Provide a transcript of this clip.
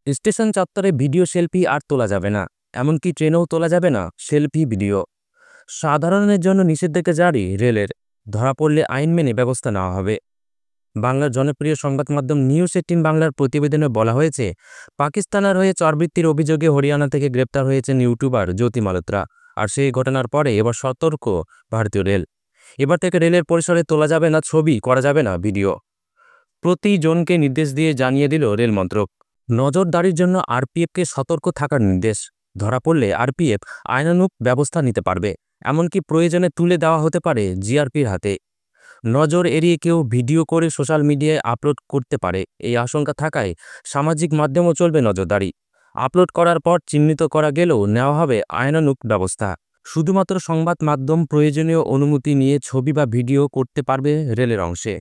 Station চত্বরে video selfie আর তোলা যাবে না, এমনকি ট্রেনেও তোলা যাবে না সেলফি ভিডিও। সাধারণের জন্য নিষেধাজ্ঞা জারি রেলের। ধরা পড়লে আইন মেনে ব্যবস্থা নেওয়া হবে। বাংলার জনপ্রিয় সংবাদ মাধ্যম নিউজ 18 বাংলার প্রতিবেদনে বলা হয়েছে, পাকিস্তানের হয়ে চরবৃত্তির অভিযোগে হরিয়ানা থেকে গ্রেপ্তার হয়েছেন ইউটিউবার জ্যোতি মালহোত্রা। আর সেই ঘটনার পরে এবার সতর্ক ভারতীয় রেল। এবার থেকে রেলের পরিসরে তোলা যাবে না ছবি, করা যাবে না ভিডিও। প্রতিজনকে নির্দেশ দিয়ে জানিয়ে দিল রেল মন্ত্রক। নজরদারির জন্য আরপিএফকে সতর্ক থাকার নির্দেশ। ধরা পড়লে আরপিএফ আইনানুগ ব্যবস্থা নিতে পারবে, এমনকি প্রয়োজনে তুলে দেওয়া হতে পারে জিআরপির হাতে। নজর এড়িয়ে কেউ ভিডিও করে সোশ্যাল মিডিয়ায় আপলোড করতে পারে, এই আশঙ্কা থাকায় সামাজিক মাধ্যমেও চলবে নজরদারি। আপলোড করার পর চিহ্নিত করা গেলেও নেওয়া হবে আইনানুগ ব্যবস্থা। শুধুমাত্র সংবাদ মাধ্যম প্রয়োজনীয় অনুমতি নিয়ে ছবি বা ভিডিও করতে পারবে রেলের অংশে।